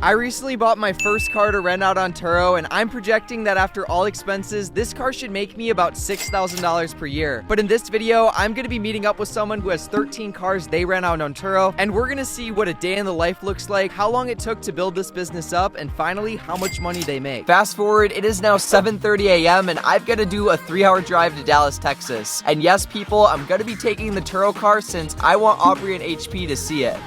I recently bought my first car to rent out on Turo, and I'm projecting that after all expenses, this car should make me about $6,000 per year. But in this video, I'm gonna be meeting up with someone who has 13 cars they rent out on Turo, and we're gonna see what a day in the life looks like, how long it took to build this business up, and finally, how much money they make. Fast forward, it is now 7:30 a.m., and I've got to do a 3-hour drive to Dallas, Texas. And yes, people, I'm gonna be taking the Turo car since I want Aubrey and HP to see it.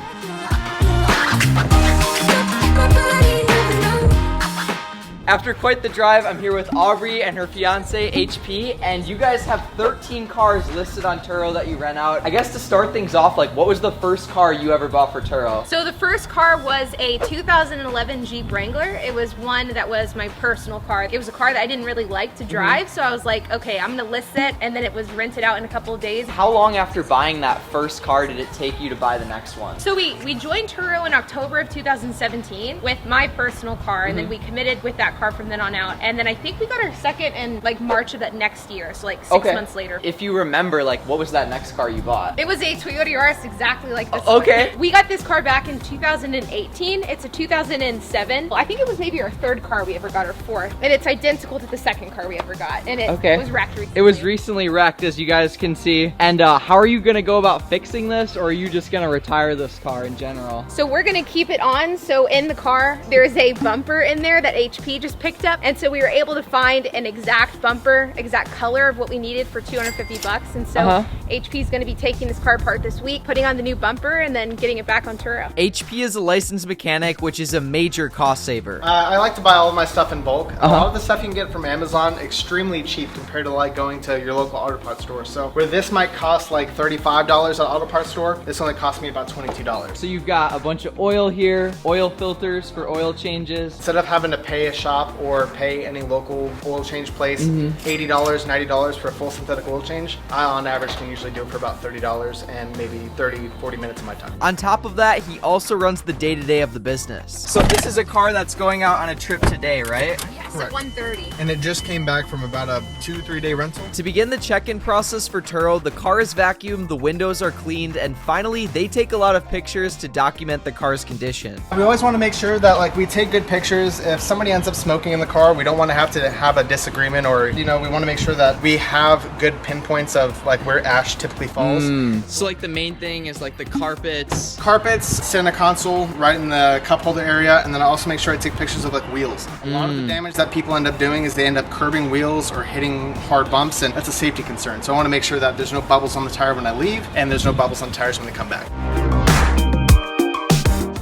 After quite the drive, I'm here with Aubrey and her fiance, HP, and you guys have 13 cars listed on Turo that you rent out. I guess to start things off, like, what was the first car you ever bought for Turo? So the first car was a 2011 Jeep Wrangler. It was one that was my personal car. It was a car that I didn't really like to drive, so I was like, okay, I'm gonna list it, and then it was rented out in a couple of days. How long after buying that first car did it take you to buy the next one? So we joined Turo in October of 2017 with my personal car, and then we committed with that car from then on out. And then I think we got our second in like March of that next year, so like 6 months later. If you remember, like, what was that next car you bought? It was a Toyota Yaris, exactly like this Okay. one. We got this car back in 2018. It's a 2007. I think it was maybe our third car we ever got, or fourth. And it's identical to the second car we ever got. And it was wrecked recently. It was recently wrecked, as you guys can see. And how are you gonna go about fixing this, or are you just gonna retire this car in general? So we're gonna keep it on. So in the car, there's a bumper in there that HP just picked up. And so we were able to find an exact bumper, exact color of what we needed for 250 bucks. And so HP is gonna be taking this car apart this week, putting on the new bumper, and then getting it back on Turo. HP is a licensed mechanic, which is a major cost saver. I like to buy all of my stuff in bulk. A lot of the stuff you can get from Amazon extremely cheap compared to like going to your local auto parts store. So where this might cost like $35 at an auto parts store, this only cost me about $22. So you've got a bunch of oil here, oil filters for oil changes. Instead of having to pay a shop or pay any local oil change place $80, $90 for a full synthetic oil change, I on average can usually do it for about $30 and maybe 30, 40 minutes of my time. On top of that, he also runs the day-to-day of the business. So this is a car that's going out on a trip today, right? Yes, at 1:30. And it just came back from about a 2-3 day rental. To begin the check-in process for Turo, the car is vacuumed, the windows are cleaned, and finally, they take a lot of pictures to document the car's condition. We always want to make sure that like we take good pictures. If somebody ends up smoking in the car, we don't want to have a disagreement, or we want to make sure that we have good pinpoints of like where ash typically falls. So like the main thing is like the carpets. Carpets, center console, right in the cup holder area, and then I also make sure I take pictures of like wheels. A lot of the damage that people end up doing is they end up curbing wheels or hitting hard bumps, and that's a safety concern. So I want to make sure that there's no bubbles on the tire when I leave, and there's no bubbles on tires when they come back.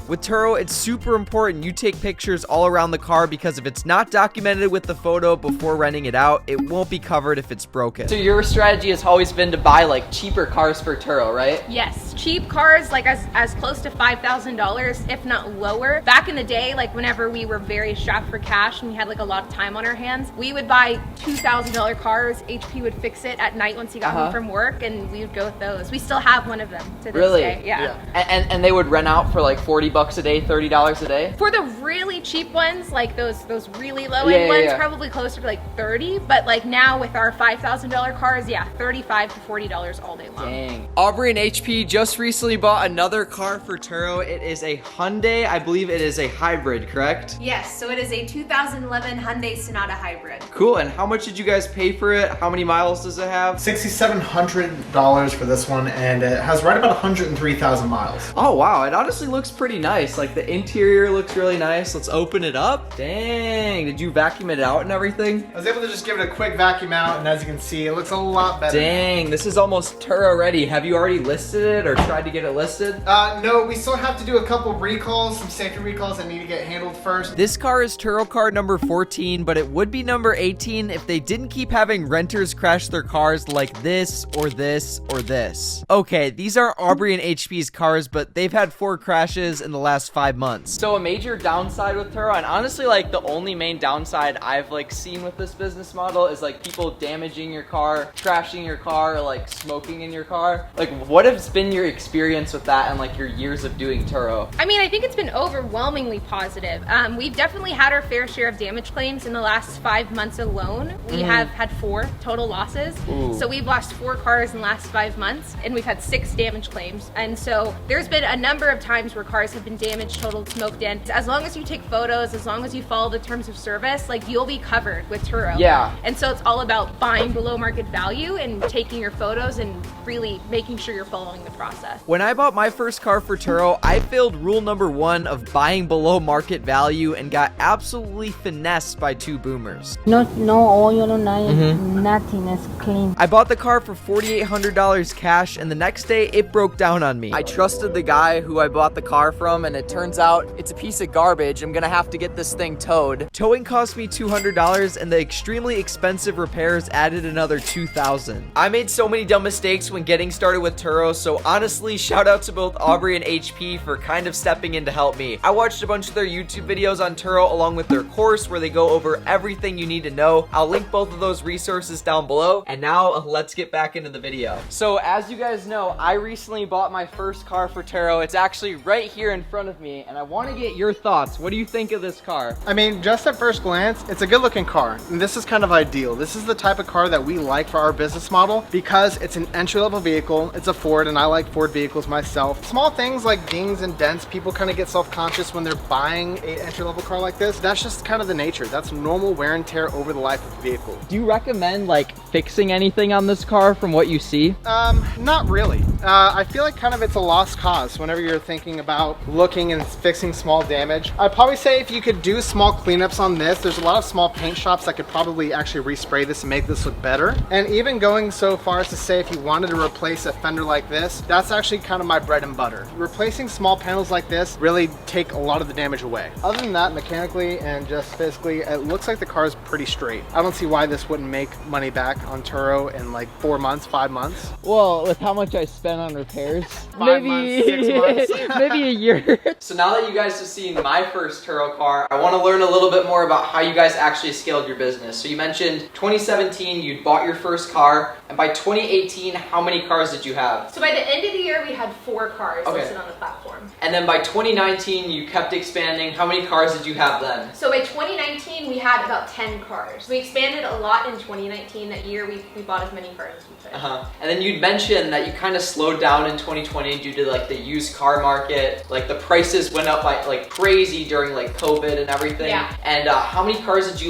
With Turo, it's super important you take pictures all around the car, because if it's not documented with the photo before renting it out, it won't be covered if it's broken. So your strategy has always been to buy like cheaper cars for Turo, right? Yes, cheap cars, like as close to $5,000, if not lower. Back in the day, like whenever we were very strapped for cash and we had like a lot of time on our hands, we would buy $2,000 cars. HP would fix it at night once he got home from work, and we would go with those. We still have one of them to this day. Yeah. And they would rent out for like $40 a day, $30 a day? For the really cheap ones, like those really low end ones, probably closer to like 30, but like now with our $5,000 cars, $35 to $40 all day long. Dang. Aubrey and HP just recently bought another car for Turo. It is a Hyundai. I believe it is a hybrid, correct? Yes, so it is a 2011 Hyundai Sonata Hybrid. Cool, and how much did you guys pay for it? How many miles does it have? $6,700 for this one, and it has right about 103,000 miles. Oh wow, it honestly looks pretty nice. Like the interior looks really nice. Let's open it up. Dang, did you vacuum it out and everything? I was able to just give it a quick vacuum out, and as you can see, it looks a lot better. Dang, this is almost Turo ready. Have you already listed it or tried to get it listed? No, we still have to do a couple recalls, some safety recalls that need to get handled first. This car is Turo car number 14, but it would be number 18 if they didn't keep having renters crash their cars like this or this or this. Okay, these are Aubrey and HP's cars, but they've had 4 crashes in the last 5 months. So a major downside with Turo, and honestly like the only main downside I've like seen with this business model, is like people damaging your car, crashing your car, or like smoking in your car. Like, what has been your experience with that and like your years of doing Turo? I mean, I think it's been overwhelmingly positive. We've definitely had our fair share of damage claims in the last 5 months alone. We have had 4 total losses. So we've lost 4 cars in the last 5 months, and we've had 6 damage claims. And so there's been a number of times where cars have have been damaged, totaled, smoked in. As long as you take photos, as long as you follow the terms of service, like you'll be covered with Turo. Yeah. And so it's all about buying below market value and taking your photos and really making sure you're following the process. When I bought my first car for Turo, I failed rule number 1 of buying below market value and got absolutely finessed by 2 boomers. No oil, no nothing is clean. I bought the car for $4,800 cash, and the next day it broke down on me. I trusted the guy who I bought the car from, and it turns out it's a piece of garbage. I'm gonna have to get this thing towed. Towing cost me $200, and the extremely expensive repairs added another $2,000. I made so many dumb mistakes when getting started with Turo, so honestly, shout out to both Aubrey and HP for kind of stepping in to help me. I watched a bunch of their YouTube videos on Turo along with their course where they go over everything you need to know. I'll link both of those resources down below. And now let's get back into the video. So as you guys know, I recently bought my first car for Turo. It's actually right here in front of me, and I want to get your thoughts. What do you think of this car? I mean, just at first glance, it's a good looking car. And this is kind of ideal. This is the type of car that we like for our business model because it's an entry-level vehicle. It's a Ford, and I like Ford vehicles myself. Small things like dings and dents, people kind of get self-conscious when they're buying an entry-level car like this. That's just kind of the nature. That's normal wear and tear over the life of the vehicle. Do you recommend like fixing anything on this car from what you see? Not really. I feel like kind of it's a lost cause whenever you're thinking about looking and fixing small damage. I'd probably say if you could do small cleanups on this, there's a lot of small paint shops that could probably actually respray this and make this look better. And even going so far as to say if you wanted to replace a fender like this, that's actually kind of my bread and butter. Replacing small panels like this really take a lot of the damage away. Other than that, mechanically and just physically, it looks like the car is pretty straight. I don't see why this wouldn't make money back on Turo in like 4 months, 5 months. Well, with how much I spent on repairs, 5 months, 6 months. maybe a year. So now that you guys have seen my first Turo car, I want to learn a little bit more about how you guys actually scaled your business. So you mentioned 2017, you bought your first car, and by 2018, how many cars did you have? So by the end of the year, we had 4 cars listed on the platform. And then by 2019, you kept expanding. How many cars did you have then? So by 2019, we had about 10 cars. We expanded a lot in 2019. That year, we bought as many cars as we could. And then you'd mentioned that you kind of slowed down in 2020 due to like the used car market. Like the prices went up like crazy during like COVID and everything. Yeah. And how many cars did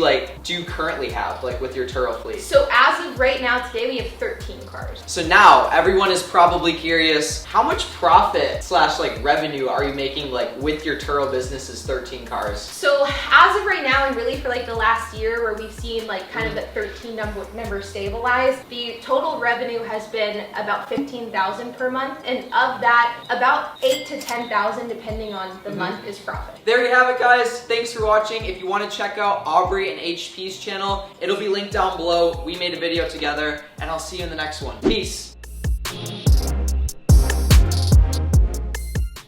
you currently have like with your Turo fleet? So as of right now, today, we have 13 cars. So now everyone is probably curious, how much profit / like revenue are you making like with your Turo business's 13 cars? So as of right now, and really for like the last year where we've seen like kind of that 13 number stabilize, the total revenue has been about $15,000 per month, and of that, about $8,000 to $10,000 depending on the month is profit. There you have it, guys. Thanks for watching. If you want to check out Aubrey and HP's channel, it'll be linked down below. We made a video together, and I'll see you in the next one. Peace.